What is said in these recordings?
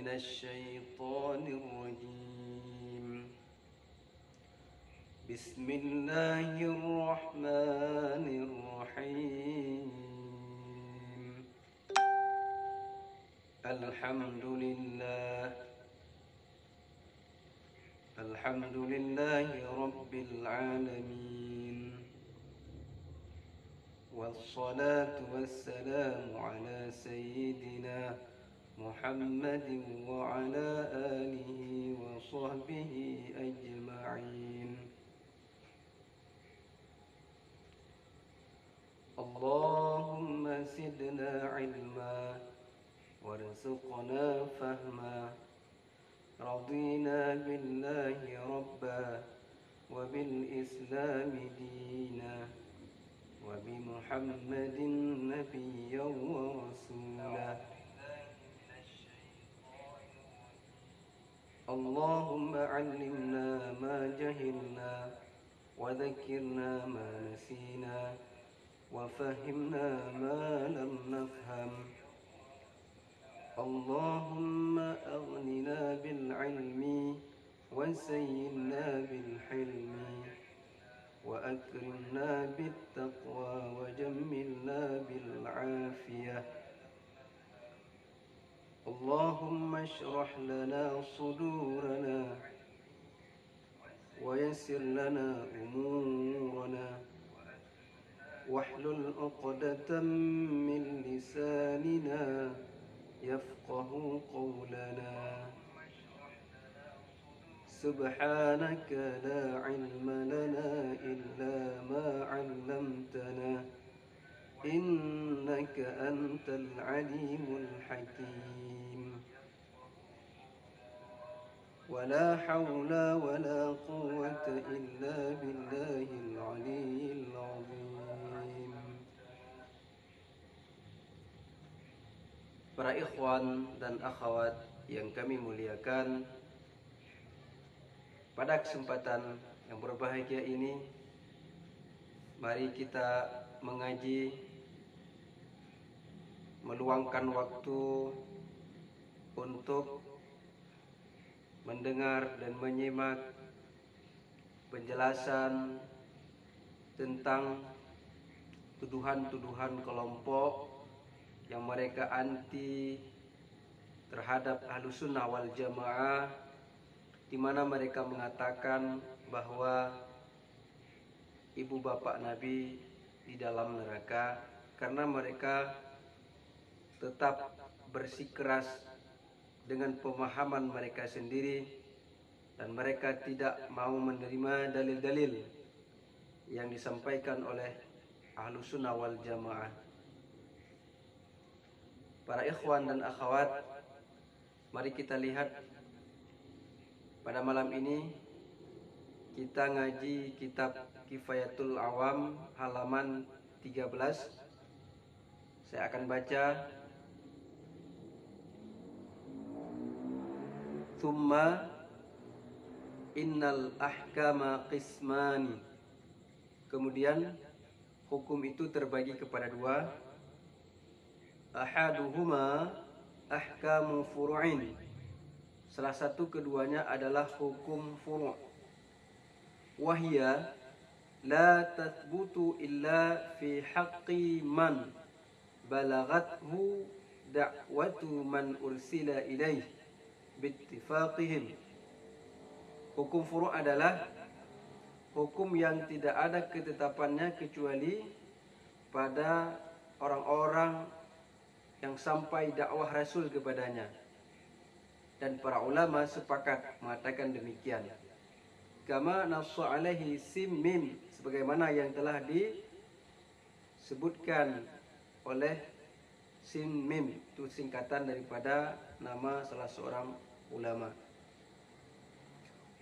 الشيطان الرجيم بسم الله الرحمن الرحيم الحمد لله رب العالمين والصلاة والسلام على سيدنا محمد وعلى آله وصحبه أجمعين. اللهم زدنا علما وارزقنا فهما. رضينا بالله ربا وبالإسلام دينا وبمحمد نبيا ورسولا. اللهم علمنا ما جهلنا وذكرنا ما نسينا وفهمنا ما لم نفهم. اللهم أغننا بالعلم وزينا بالحلم وأكرمنا بالتقوى وجملنا بالعافية. اللهم اشرح لنا صدورنا ويسر لنا أمورنا واحلل عقدة من لساننا يفقه قولنا. سبحانك لا علم لنا إلا ما علمتنا إنك أنت العليم الحكيم. ولا حول ولا قوة إلا بالله العلي العظيم. Para ikhwan dan akhwat yang kami muliakan, pada kesempatan yang berbahagia ini, mari kita mengaji, meluangkan waktu untuk mendengar dan menyimak penjelasan tentang tuduhan-tuduhan kelompok yang mereka anti terhadap Ahlussunnah wal Jamaah, di mana mereka mengatakan bahwa ibu bapak Nabi di dalam neraka karena mereka tetap bersikeras dengan pemahaman mereka sendiri dan mereka tidak mau menerima dalil-dalil yang disampaikan oleh Ahlussunnah wal Jamaah. Para ikhwan dan akhwat, mari kita lihat pada malam ini kita ngaji kitab Kifayatul Awam halaman 13. Saya akan baca. Tsumma innal ahkama qismani. Kemudian hukum itu terbagi kepada dua. Ahaduhuma ahkamu furu'in. Salah satu keduanya adalah hukum furu'. Wahia la tathbutu illa fi haqqi man balaghathu da'watu man ursila ilaih bittifaqihim. Hukum furu' adalah hukum yang tidak ada ketetapannya kecuali pada orang-orang yang sampai dakwah Rasul kepadanya, dan para ulama sepakat mengatakan demikian. Kama nassa alaihi simmin, sebagaimana yang telah disebutkan oleh Simim, itu singkatan daripada nama salah seorang ulama.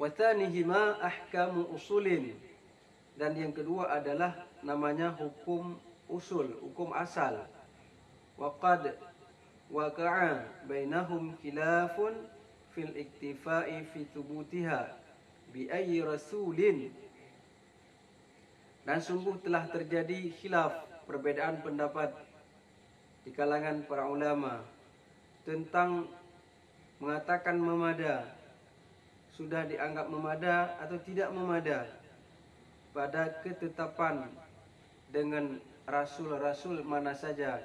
Wa tsanihima ahkamu usulin, dan yang kedua adalah namanya hukum usul, hukum asal. Wa qad waqa'a bainahum khilafun fil iktifa'i fi thubutiha bi ayyi rasulin, dan sungguh telah terjadi khilaf, perbedaan pendapat di kalangan para ulama tentang mengatakan memada, sudah dianggap memada atau tidak memada pada ketetapan dengan rasul-rasul mana saja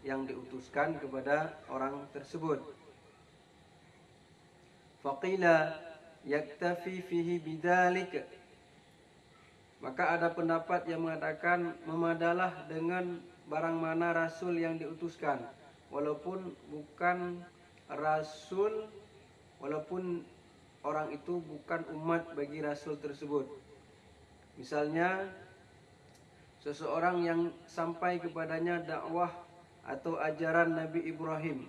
yang diutuskan kepada orang tersebut. Faqila yaktafi fihi bidzalik. Maka ada pendapat yang mengatakan memadalah dengan barang mana rasul yang diutuskan, walaupun bukan rasul, walaupun orang itu bukan umat bagi rasul tersebut. Misalnya seseorang yang sampai kepadanya dakwah atau ajaran Nabi Ibrahim,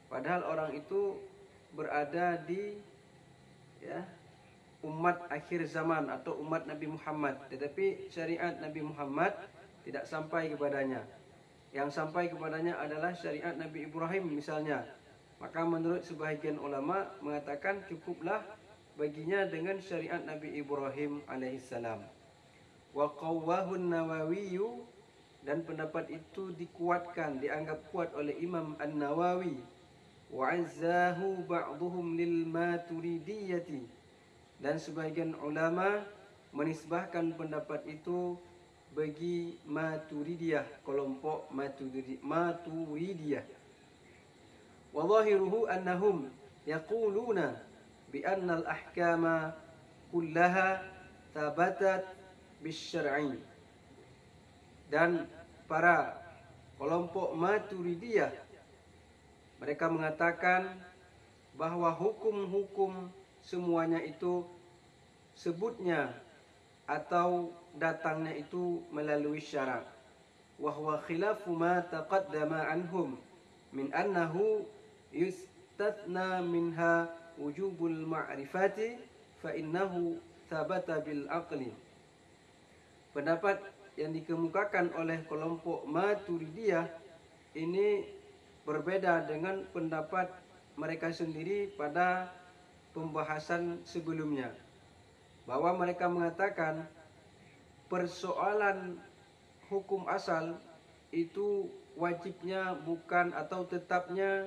padahal orang itu berada di umat akhir zaman atau umat Nabi Muhammad, tetapi syariat Nabi Muhammad tidak sampai kepadanya. Yang sampai kepadanya adalah syariat Nabi Ibrahim misalnya. Maka menurut sebahagian ulama mengatakan cukuplah baginya dengan syariat Nabi Ibrahim alaihissalam. Wa qawwahu an-Nawawi, dan pendapat itu dikuatkan, dianggap kuat oleh Imam An-Nawawi. Wa azzahu ba'dhum lil Maturidiyati, dan sebagian ulama menisbahkan pendapat itu bagi Maturidiyah, kelompok Maturidiyah. Wa zahiruhu annahum yaquluna bi anna al-ahkama kullaha thabatat bisyar'i. Dan para kelompok Maturidiyah mereka mengatakan bahwa hukum-hukum semuanya itu sebutnya atau datangnya itu melalui syarak. Wa huwa khilafu ma taqaddama anhum min annahu yustathna minha wujubul ma'rifati fa innahu thabata bil aqli. Pendapat yang dikemukakan oleh kelompok Maturidiyah ini berbeda dengan pendapat mereka sendiri pada pembahasan sebelumnya, bahwa mereka mengatakan persoalan hukum asal itu wajibnya bukan atau tetapnya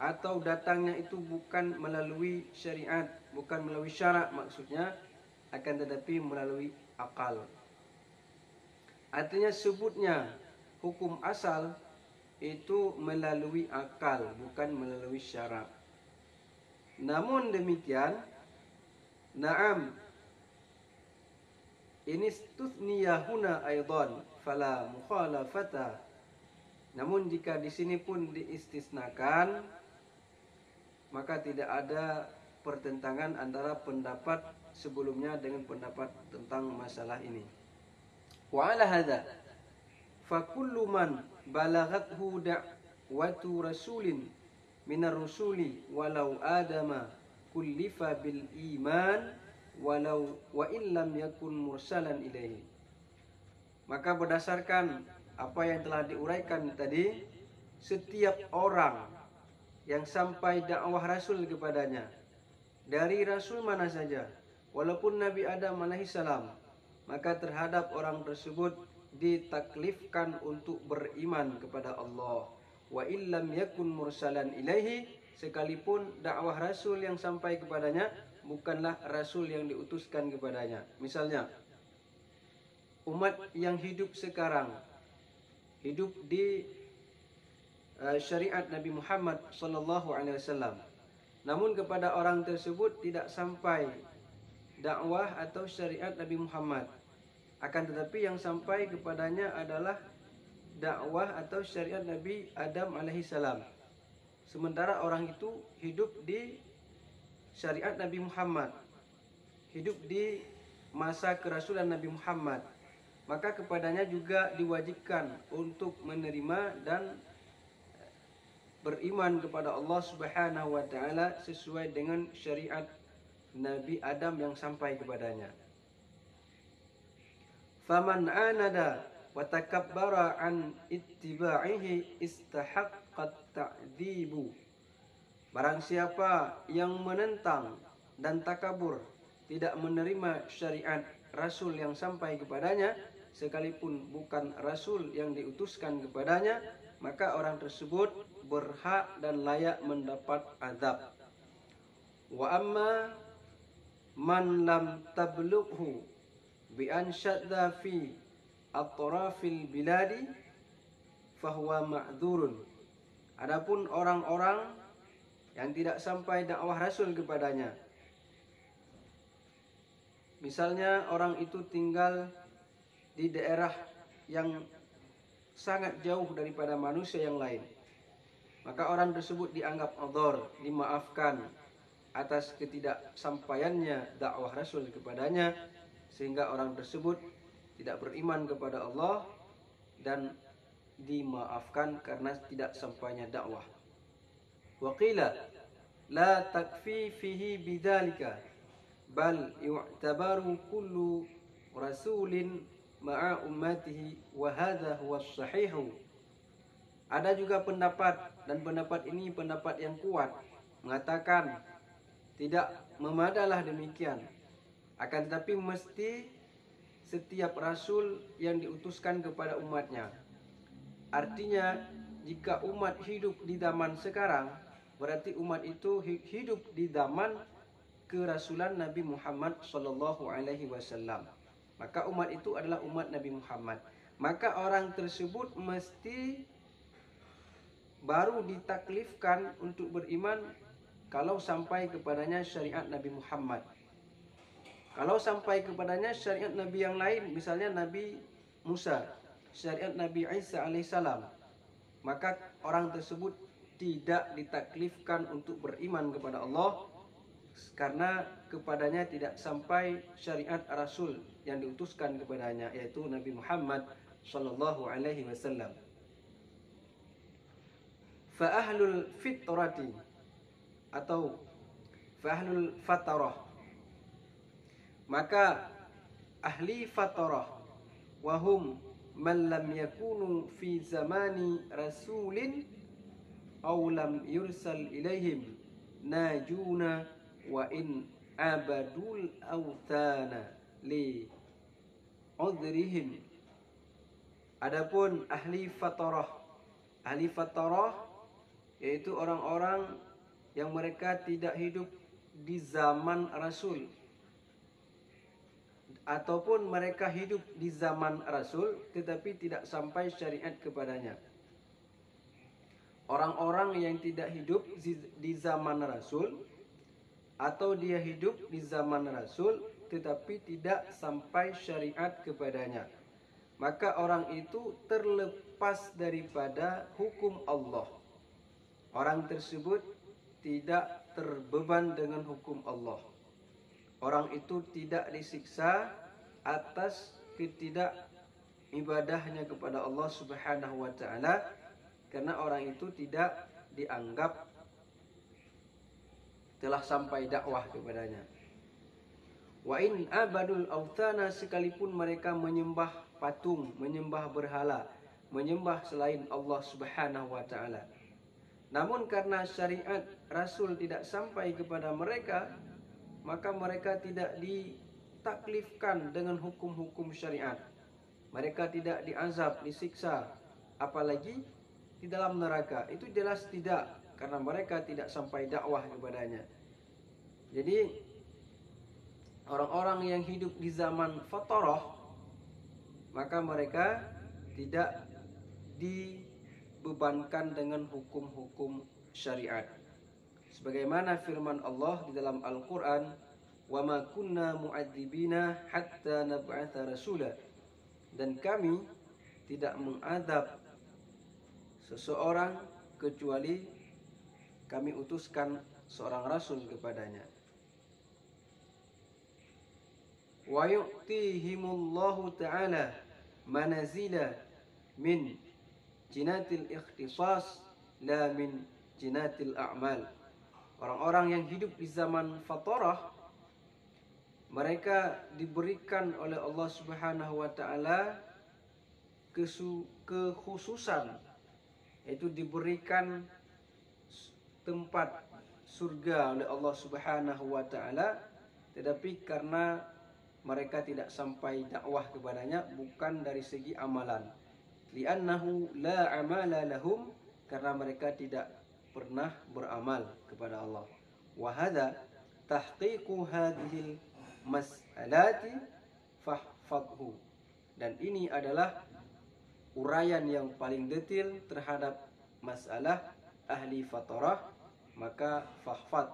atau datangnya itu bukan melalui syariat, bukan melalui syarak maksudnya, akan tetapi melalui akal. Artinya sebutnya hukum asal itu melalui akal, bukan melalui syarak. Namun demikian, na'am, ini stuthniya huna aidan fala mukhalafata. Namun jika di sini pun diistisnakan, maka tidak ada pertentangan antara pendapat sebelumnya dengan pendapat tentang masalah ini. Wa ala hadza fa kullu man balaghathu da'watu rasulin minar rusuli walau adama kullifa bil iman walau wa illam yakun mursalan ilaihi. Maka berdasarkan apa yang telah diuraikan tadi, setiap orang yang sampai dakwah rasul kepadanya dari rasul mana saja, walaupun Nabi Adam alaihissalam, maka terhadap orang tersebut ditaklifkan untuk beriman kepada Allah. Wa illam yakun mursalan ilaihi, sekalipun dakwah rasul yang sampai kepadanya bukanlah rasul yang diutuskan kepadanya. Misalnya umat yang hidup sekarang hidup di syariat Nabi Muhammad sallallahu alaihi wasallam, namun kepada orang tersebut tidak sampai dakwah atau syariat Nabi Muhammad, akan tetapi yang sampai kepadanya adalah dakwah atau syariat Nabi Adam alaihissalam. Sementara orang itu hidup di syariat Nabi Muhammad, hidup di masa kerasulan Nabi Muhammad, maka kepadanya juga diwajibkan untuk menerima dan beriman kepada Allah Subhanahu wa taala sesuai dengan syariat Nabi Adam yang sampai kepadanya. Faman anada wa takabbara an ittiba'ihi istahaqqat ta'dibu. Barang siapa yang menentang dan takabur, tidak menerima syariat rasul yang sampai kepadanya, sekalipun bukan rasul yang diutuskan kepadanya, maka orang tersebut berhak dan layak mendapat azab. Wa amma man lam tablughu bi an syadda fi atrafil biladi fahuwa ma'dzurun. Adapun orang-orang yang tidak sampai dakwah Rasul kepadanya, misalnya orang itu tinggal di daerah yang sangat jauh daripada manusia yang lain, maka orang tersebut dianggap adzur, dimaafkan atas ketidaksampaiannya dakwah Rasul kepadanya, sehingga orang tersebut tidak beriman kepada Allah dan dimaafkan karena tidak sampainya dakwah. Wa qila la takfi fihi bidzalika bal yu'tabaru kullu rasulin ma'a ummatihi wa hadha huwa as-sahih. Ada juga pendapat, dan pendapat ini pendapat yang kuat, mengatakan tidak memadalah demikian, akan tetapi mesti setiap rasul yang diutuskan kepada umatnya. Artinya jika umat hidup di zaman sekarang, berarti umat itu hidup di zaman kerasulan Nabi Muhammad sallallahu alaihi wasallam. Maka umat itu adalah umat Nabi Muhammad. Maka orang tersebut mesti baru ditaklifkan untuk beriman kalau sampai kepadanya syariat Nabi Muhammad. Kalau sampai kepadanya syariat Nabi yang lain, misalnya Nabi Musa, syariat Nabi Isa alaihissalam, maka orang tersebut tidak ditaklifkan untuk beriman kepada Allah, karena kepadanya tidak sampai syariat Rasul yang diutuskan kepadanya, yaitu Nabi Muhammad sallallahu alaihi wasallam. Fa ahlul fitrati atau fa ahlul fatarah, maka ahli fatarah, wahum man lam yakunu fi zamani rasulin aw lam yursal ilaihim najuna wa in abadul awthana li udhrihim. Adapun ahli fatarah yaitu orang-orang yang mereka tidak hidup di zaman Rasul, ataupun mereka hidup di zaman Rasul tetapi tidak sampai syariat kepadanya. Orang-orang yang tidak hidup di zaman Rasul, atau dia hidup di zaman Rasul tetapi tidak sampai syariat kepadanya, maka orang itu terlepas daripada hukum Allah. Orang tersebut tidak terbeban dengan hukum Allah. Orang itu tidak disiksa atas ketidakibadahnya kepada Allah Subhanahu wa taala, karena orang itu tidak dianggap telah sampai dakwah kepadanya. Wa in abadul awthana, sekalipun mereka menyembah patung, menyembah berhala, menyembah selain Allah Subhanahu wa taala, namun karena syariat Rasul tidak sampai kepada mereka, maka mereka tidak ditaklifkan dengan hukum-hukum syariat. Mereka tidak diazab, disiksa, apalagi di dalam neraka. Itu jelas tidak, karena mereka tidak sampai dakwah kepadanya. Jadi orang-orang yang hidup di zaman fatarah, maka mereka tidak dibebankan dengan hukum-hukum syariat. Sebagaimana firman Allah di dalam Al-Quran, وَمَا كُنَّا مُعَذِّبِينَ حَتَّى نَبْعَثَ رَسُولًا, dan kami tidak mengadab seseorang kecuali kami utuskan seorang rasul kepadanya. وَيُؤْتِيهِمُ اللَّهُ تَعَالَى مَنَازِلَ مِنْ jinatil ikhtisas la min jinatil a'mal. Orang-orang yang hidup di zaman fatarah, mereka diberikan oleh Allah Subhanahu wa taala kekhususan, yaitu diberikan tempat surga oleh Allah Subhanahu wa taala, tetapi karena mereka tidak sampai dakwah kepadanya, bukan dari segi amalan. Li'annahu la amala lahum, karena mereka tidak pernah beramal kepada Allah. Wa hadza tahqiqu hadhil mas'alati fahfadhu. Dan ini adalah uraian yang paling detail terhadap masalah ahli fatarah, maka fahfad,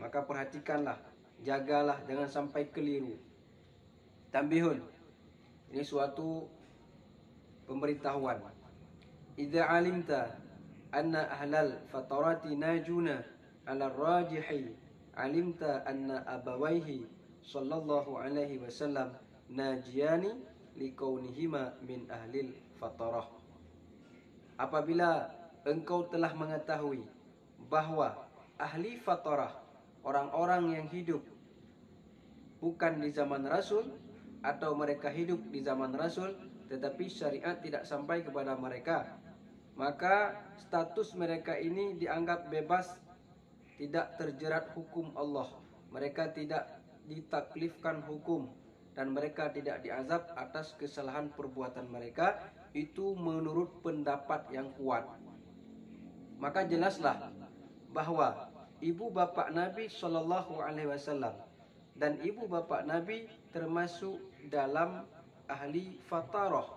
maka perhatikanlah, jagalah, jangan sampai keliru. Tambihun, ini suatu pemberitahuan. Idza alimta anna ahlal fatarati najuna ala rajihi, alimta anna abawaihi sallallahu alaihi wasallam najiyani likaunihima min ahlil fatarah. Apabila engkau telah mengetahui bahwa ahli fatarah, orang-orang yang hidup bukan di zaman Rasul, atau mereka hidup di zaman Rasul tetapi syariat tidak sampai kepada mereka, maka status mereka ini dianggap bebas, tidak terjerat hukum Allah. Mereka tidak ditaklifkan hukum dan mereka tidak diazab atas kesalahan perbuatan mereka. Itu menurut pendapat yang kuat. Maka jelaslah bahwa ibu bapa Nabi sallallahu alaihi wasallam dan ibu bapa Nabi termasuk dalam ahli fatarah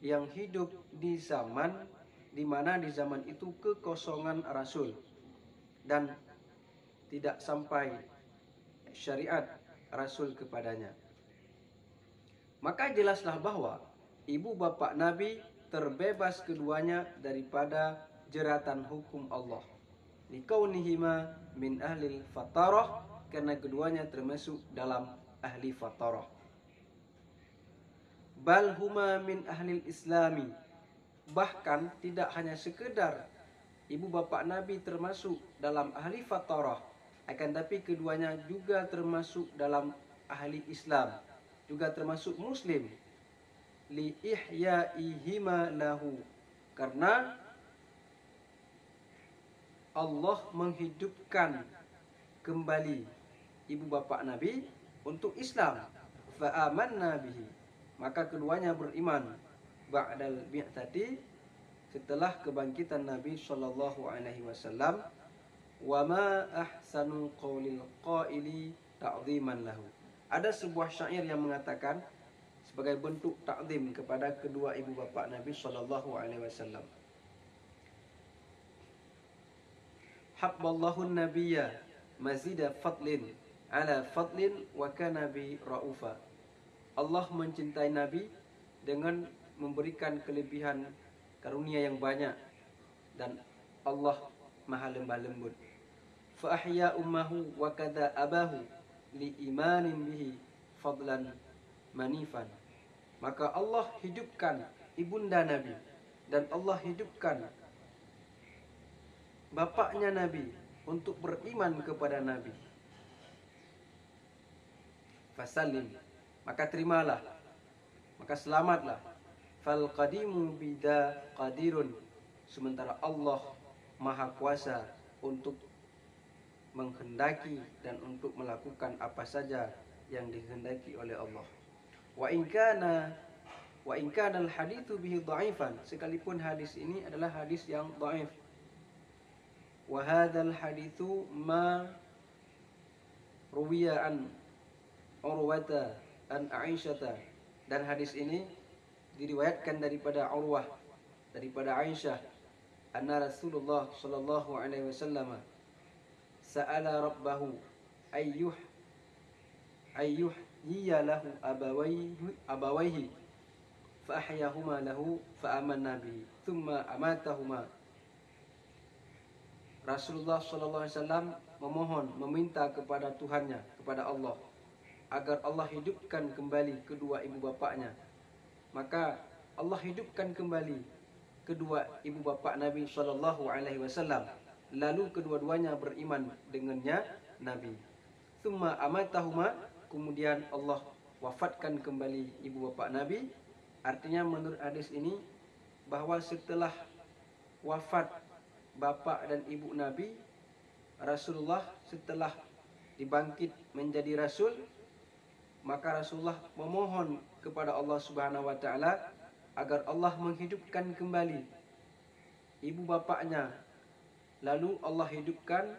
yang hidup di zaman di mana di zaman itu kekosongan Rasul dan tidak sampai syariat Rasul kepadanya. Maka jelaslah bahwa ibu bapa Nabi terbebas keduanya daripada jeratan hukum Allah. Likaunihima min ahlil fatarah, karena keduanya termasuk dalam ahli fatarah. Bal huma min ahlil islami, bahkan tidak hanya sekedar ibu bapa Nabi termasuk dalam ahli fatarah, akan tapi keduanya juga termasuk dalam ahli Islam, juga termasuk muslim. Li ihyaihima lahu, karena Allah menghidupkan kembali ibu bapa Nabi untuk Islam. Fa amanna bihi, maka keduanya beriman ba'dal bi'tsati, setelah kebangkitan Nabi sallallahu alaihi wasallam. Wa ma ahsanu qaulil qaili ta'dhiman lahu. Ada sebuah syair yang mengatakan sebagai bentuk takzim kepada kedua ibu bapa Nabi sallallahu alaihi wasallam. Habballahu nabiyya mazida fadlin ala fadlin wa kana bi raufa. Allah mencintai Nabi dengan memberikan kelebihan karunia yang banyak, dan Allah maha lemah lembut. Fa ahya ummahu wa kadza abahu li imanin bihi fadlan manifan. Maka Allah hidupkan ibunda Nabi dan Allah hidupkan bapaknya Nabi untuk beriman kepada Nabi. Fasallim, maka terimalah, maka selamatlah. Fal qadimu bida qadirun, sementara Allah maha kuasa untuk menghendaki dan untuk melakukan apa saja yang dikehendaki oleh Allah. Wa in kana al-haditsu bihi dha'ifan, sekalipun hadis ini adalah hadis yang dhaif. Wa hadzal haditsu ma ruwiya an Urwata an Aisyata, dan hadis ini diriwayatkan daripada Urwah, daripada Aisyah, anna Rasulullah sallallahu alaihi wasallam sa'ala rabbahu ayyuh hiya lahu abawaihi fa ahyahuma lahu fa amanna bihi thumma amatahuma. Rasulullah sallallahu alaihi wasallam meminta kepada Tuhannya, kepada Allah, agar Allah hidupkan kembali kedua ibu bapaknya. Maka Allah hidupkan kembali kedua ibu bapa Nabi sallallahu alaihi wasallam, lalu kedua-duanya beriman dengannya Nabi. Tsumma amatahuma, kemudian Allah wafatkan kembali ibu bapa Nabi. Artinya menurut hadis ini bahwa setelah wafat bapa dan ibu Nabi, Rasulullah setelah dibangkit menjadi rasul, maka Rasulullah memohon kepada Allah Subhanahu wa taala agar Allah menghidupkan kembali ibu bapaknya. Lalu Allah hidupkan,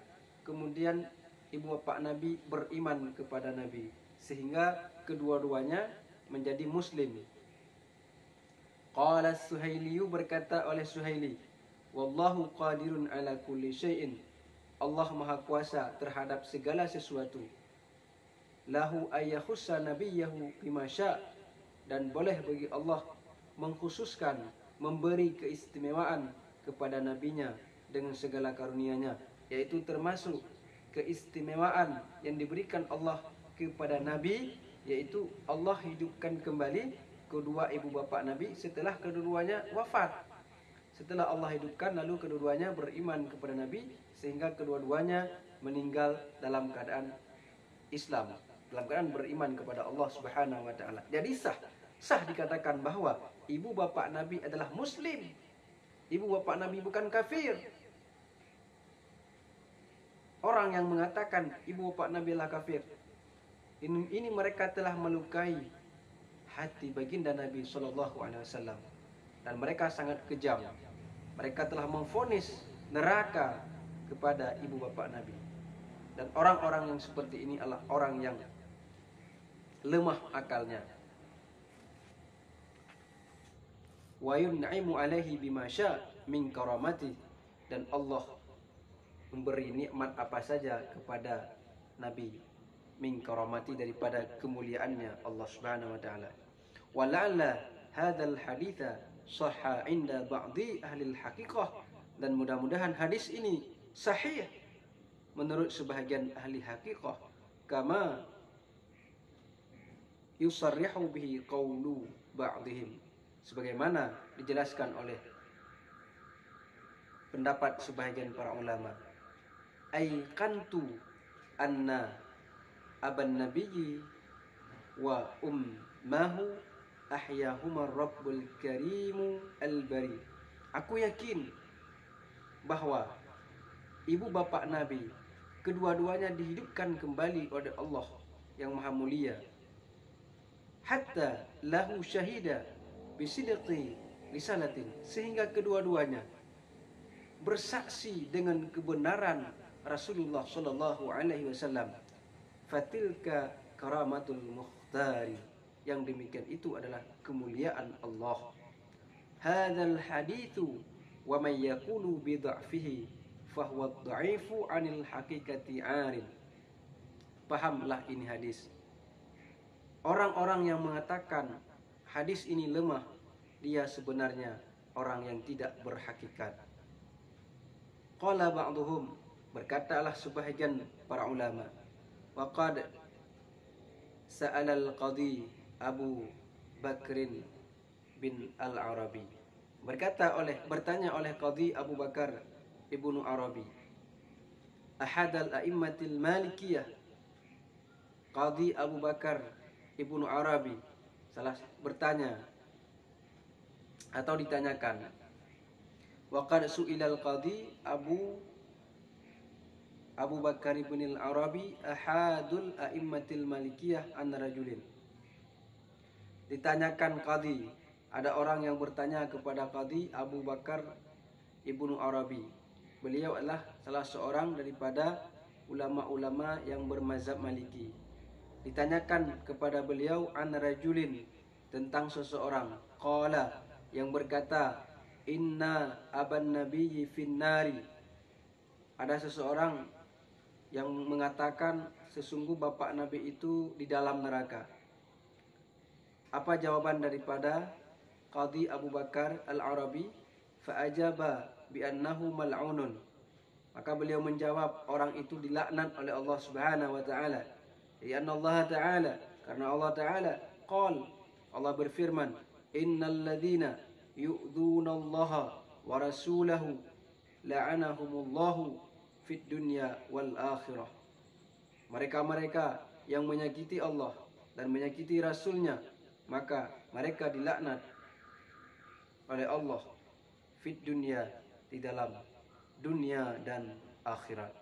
kemudian ibu bapak Nabi beriman kepada Nabi, sehingga kedua-duanya menjadi muslim. Qala Suhaili, berkata oleh Suhaili, wallahu qadirun ala kulli syai'in, Allah maha kuasa terhadap segala sesuatu. Lahu ayyakhussa nabiyahu bima sya', dan boleh bagi Allah mengkhususkan, memberi keistimewaan kepada nabinya dengan segala karunia-Nya, yaitu termasuk keistimewaan yang diberikan Allah kepada Nabi, yaitu Allah hidupkan kembali kedua ibu bapa Nabi setelah kedua-duanya wafat. Setelah Allah hidupkan, lalu kedua-duanya beriman kepada Nabi, sehingga kedua-duanya meninggal dalam keadaan Islam, dalam keadaan beriman kepada Allah Subhanahu wa taala. Jadi sah dikatakan bahwa ibu bapa Nabi adalah muslim. Ibu bapa Nabi bukan kafir. Orang yang mengatakan ibu bapa Nabi adalah kafir, ini mereka telah melukai hati baginda Nabi SAW, dan mereka sangat kejam. Mereka telah memvonis neraka kepada ibu bapa Nabi. Dan orang-orang yang seperti ini adalah orang yang lemah akalnya. Wa yun'imu alaihi bima sya' min karamati, dan Allah memberi nikmat apa saja kepada Nabi, min karamati, daripada kemuliaannya Allah Subhanahu wa taala. Wa la'alla hadzal haditha sahha 'inda ba'dhi ahli al-haqiqah, dan mudah-mudahan hadis ini sahih menurut sebahagian ahli haqiqah, kama yusarrihu bihi qawlu ba'dihim, sebagaimana dijelaskan oleh pendapat sebahagian para ulama. Aiqantu anna aban nabiyyi wa ummahu ahyahumar rabbul karimu al-bari. Aku yakin bahwa ibu bapa Nabi kedua-duanya dihidupkan kembali oleh Allah yang maha mulia. Hatta lahu syahida bisidqi risalatin, sehingga kedua-duanya bersaksi dengan kebenaran Rasulullah sallallahu alaihi wasallam. Fatilka karamatul mukhtari, yang demikian itu adalah kemuliaan Allah. Hadzal haditsu wa man yaqulu bi dha'fihi fahuwa dha'ifu 'anil haqiqati 'arin. Pahamlah ini hadis. Orang-orang yang mengatakan hadis ini lemah, dia sebenarnya orang yang tidak berhakikat. Qala ba'duhum, berkatalah sebahagian para ulama, wa qad sa'ala al-qadhi Abu Bakrin bin al-Arabi, bertanya oleh Qadhi Abu Bakar Ibnu Arabi, ahadal a'immatil malikiyah. Qadhi Abu Bakar Ibnu Arabi bertanya atau ditanyakan, wa qad su'ilal qadhi Abu Bakar ibn al-Arabi ahadul a'immatil malikiyah an rajulin. Ditanyakan qadhi, ada orang yang bertanya kepada Qadhi Abu Bakar Ibnu Arabi. Beliau adalah salah seorang daripada ulama-ulama yang bermazhab Maliki. Ditanyakan kepada beliau an rajulin, tentang seseorang, qala, yang berkata, inna aban nabiyyi finnari. Ada seseorang yang mengatakan sesungguh bapak Nabi itu di dalam neraka. Apa jawaban daripada Qadhi Abu Bakar al-Arabi? Fa'ajaba bi'annahu mal'unun. Maka beliau menjawab, orang itu dilaknat oleh Allah Subhanahu wa taala. Ya Allah taala, karena Allah taala qol, Allah berfirman, innal ladzina yu'dzunallaha wa rasulahu la'anahumullahu fid dunya wal akhirah. Mereka-mereka yang menyakiti Allah dan menyakiti Rasulnya, maka mereka dilaknat oleh Allah fid dunya, di dalam dunia dan akhirat.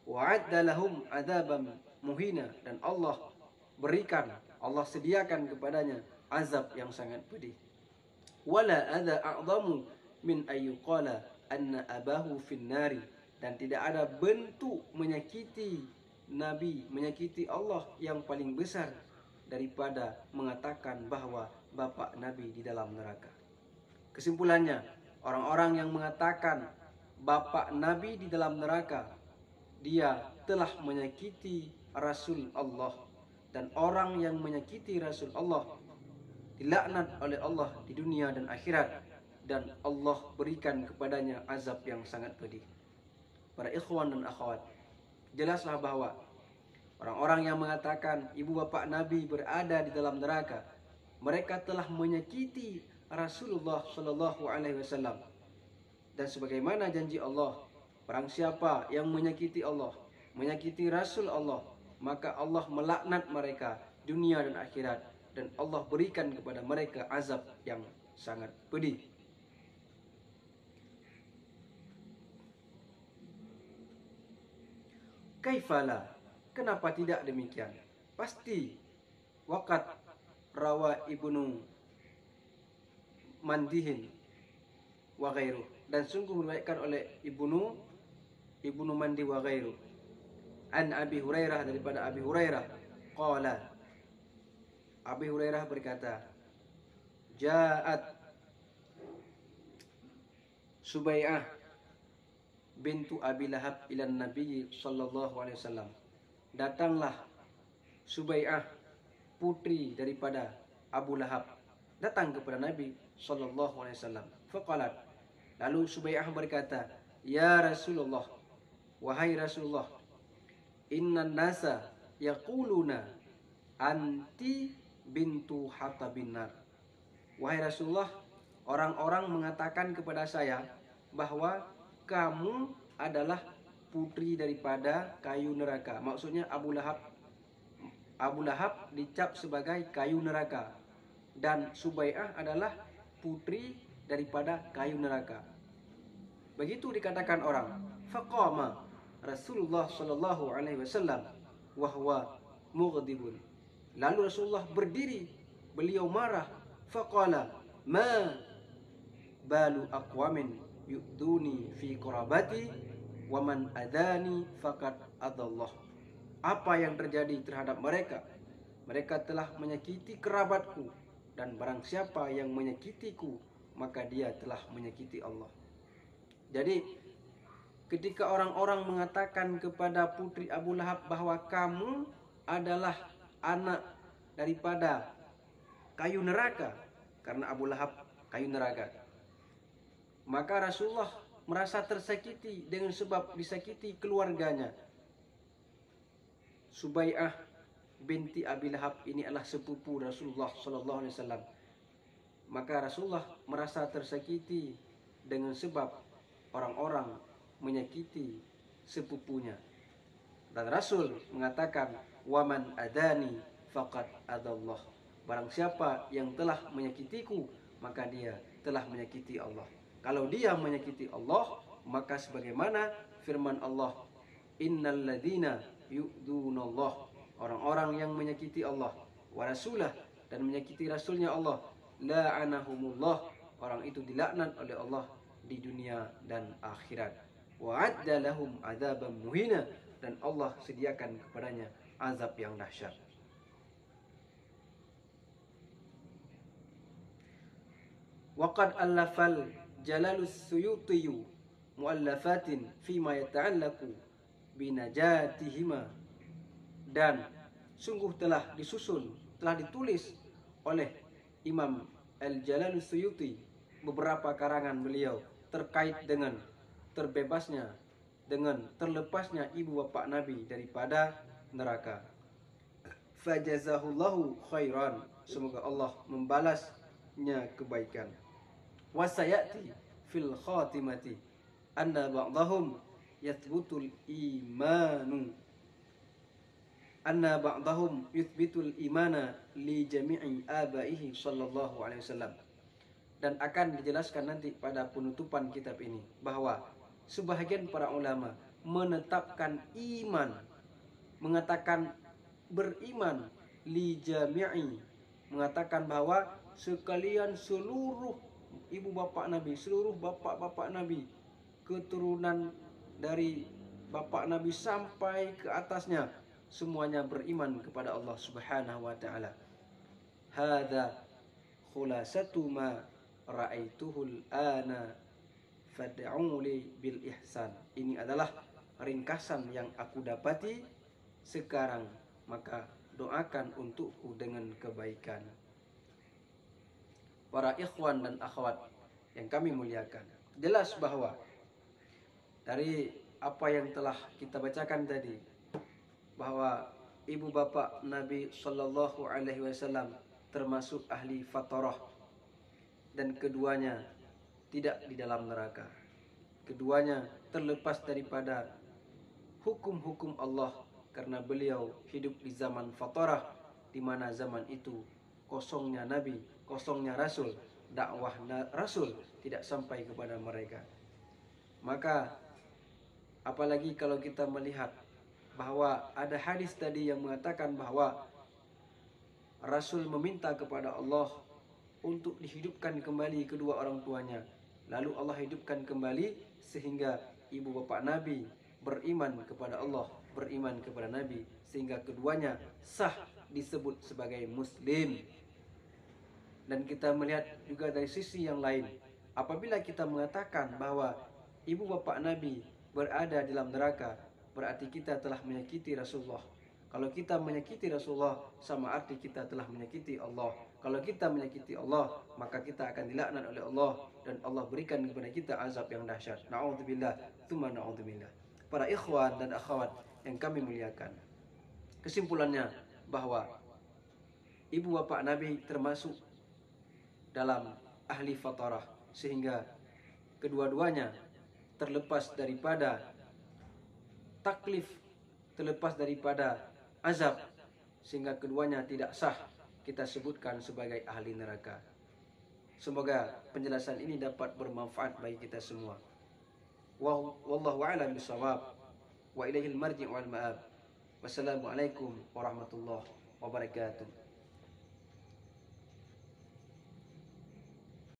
Wa'adda lahum adzaban muhina, dan Allah sediakan kepadanya azab yang sangat pedih. Wala adza a'zamu min ayyuqala anna abahu finnari, dan tidak ada bentuk menyakiti Nabi, menyakiti Allah yang paling besar daripada mengatakan bahwa bapak Nabi di dalam neraka. Kesimpulannya, orang-orang yang mengatakan bapak Nabi di dalam neraka, dia telah menyakiti Rasul Allah. Dan orang yang menyakiti Rasul Allah dilaknat oleh Allah di dunia dan akhirat, dan Allah berikan kepadanya azab yang sangat pedih. Para ikhwan dan akhwat, jelaslah bahwa orang-orang yang mengatakan ibu bapak Nabi berada di dalam neraka, mereka telah menyakiti Rasulullah Shallallahu Alaihi Wasallam. Dan sebagaimana janji Allah, barang siapa yang menyakiti Allah, menyakiti Rasul Allah, maka Allah melaknat mereka dunia dan akhirat, dan Allah berikan kepada mereka azab yang sangat pedih. Kaifala, kenapa tidak demikian? Pasti waqat rawa Ibnu Mandihin wa ghairu, dan sungguh diriwayatkan oleh Ibnu Mandi wa ghairu an Abi Hurairah, daripada Abi Hurairah qala, Abi Hurairah berkata, Ja'at Subai'ah bintu Abi Lahab ila Nabi sallallahu alaihi wasallam. Datanglah Subai'ah, putri daripada Abu Lahab, datang kepada Nabi sallallahu alaihi wasallam. Faqalat, lalu Subai'ah berkata, Ya Rasulullah, wahai Rasulullah, innan nasa yaquluna anti bintu Hatabin nar. Wahai Rasulullah, orang-orang mengatakan kepada saya bahwa kamu adalah putri daripada kayu neraka. Maksudnya Abu Lahab dicap sebagai kayu neraka, dan Subai'ah adalah putri daripada kayu neraka. Begitu dikatakan orang. Faqama Rasulullah sallallahu alaihi wasallam wa huwa mughdibun. Lalu Rasulullah berdiri, beliau marah. Faqala, ma balu aqwamin yu'duni fi qurabati wa man adani faqad adallah. Apa yang terjadi terhadap mereka? Mereka telah menyakiti kerabatku, dan barang siapa yang menyakitiku, maka dia telah menyakiti Allah. Jadi ketika orang-orang mengatakan kepada putri Abu Lahab bahwa kamu adalah anak daripada kayu neraka, karena Abu Lahab kayu neraka, maka Rasulullah merasa tersakiti dengan sebab disakiti keluarganya. Subai'ah binti Abi Lahab ini adalah sepupu Rasulullah sallallahu alaihi wasallam. Maka Rasulullah merasa tersakiti dengan sebab orang-orang menyakiti sepupunya. Dan Rasul mengatakan, waman adani faqad adallah. Barang siapa yang telah menyakitiku, maka dia telah menyakiti Allah. Kalau dia menyakiti Allah, maka sebagaimana firman Allah, innal ladzina yu'dunallah, orang-orang yang menyakiti Allah wa rasulah, dan menyakiti rasulnya Allah, la'anahumullah, orang itu dilaknat oleh Allah di dunia dan akhirat. Wa'adda lahum adzaban muhina, dan Allah sediakan kepadanya azab yang dahsyat. Waqad allafal Jalalus Suyuti mu'allafatin fima yata'allaku binajatihima, dan sungguh telah disusun, telah ditulis oleh Imam Al-Jalalus Suyuti beberapa karangan beliau terkait dengan terbebasnya, dengan terlepasnya ibu bapak Nabi daripada neraka. Fajazahullahu khairan, semoga Allah membalasnya kebaikan. Wasayati fil khatimati anna ba'dahum yathbutul imanu, anna ba'dahum yuthbitul imana li jami'i abaihi sallallahu alaihi wasallam. Dan akan dijelaskan nanti pada penutupan kitab ini bahwa sebahagian para ulama menetapkan iman, mengatakan beriman, li jami'i, mengatakan bahwa sekalian seluruh ibu bapak Nabi, seluruh bapak-bapak Nabi, keturunan dari bapak Nabi sampai ke atasnya, semuanya beriman kepada Allah Subhanahu wa taala. Hadza khulasatu ma ra'aituhul ana fad'uli bil ihsan. Ini adalah ringkasan yang aku dapati sekarang, maka doakan untukku dengan kebaikan. Para ikhwan dan akhwat yang kami muliakan, jelas bahwa dari apa yang telah kita bacakan tadi, bahwa ibu bapak Nabi Shallallahu Alaihi Wasallam termasuk ahli fatarah, dan keduanya tidak di dalam neraka. Keduanya terlepas daripada hukum-hukum Allah karena beliau hidup di zaman fatarah, di mana zaman itu kosongnya Nabi, kosongnya Rasul, dakwah Rasul tidak sampai kepada mereka. Maka apalagi kalau kita melihat bahwa ada hadis tadi yang mengatakan bahwa Rasul meminta kepada Allah untuk dihidupkan kembali kedua orang tuanya. Lalu Allah hidupkan kembali sehingga ibu bapak Nabi beriman kepada Allah, beriman kepada Nabi, sehingga keduanya sah disebut sebagai muslim. Dan kita melihat juga dari sisi yang lain, apabila kita mengatakan bahwa ibu bapak Nabi berada di dalam neraka, berarti kita telah menyakiti Rasulullah. Kalau kita menyakiti Rasulullah, sama arti kita telah menyakiti Allah. Kalau kita menyakiti Allah, maka kita akan dilaknat oleh Allah, dan Allah berikan kepada kita azab yang dahsyat. Na'udzubillah, tsumma na'udzubillah. Para ikhwan dan akhwat yang kami muliakan, kesimpulannya bahwa ibu bapak Nabi termasuk dalam ahli fatarah, sehingga kedua-duanya terlepas daripada taklif, terlepas daripada azab, sehingga keduanya tidak sah kita sebutkan sebagai ahli neraka. Semoga penjelasan ini dapat bermanfaat bagi kita semua. Wallahu a'lam bishawab. Wa ilaihil marji' wal ma'ab. Wassalamualaikum warahmatullahi wabarakatuh.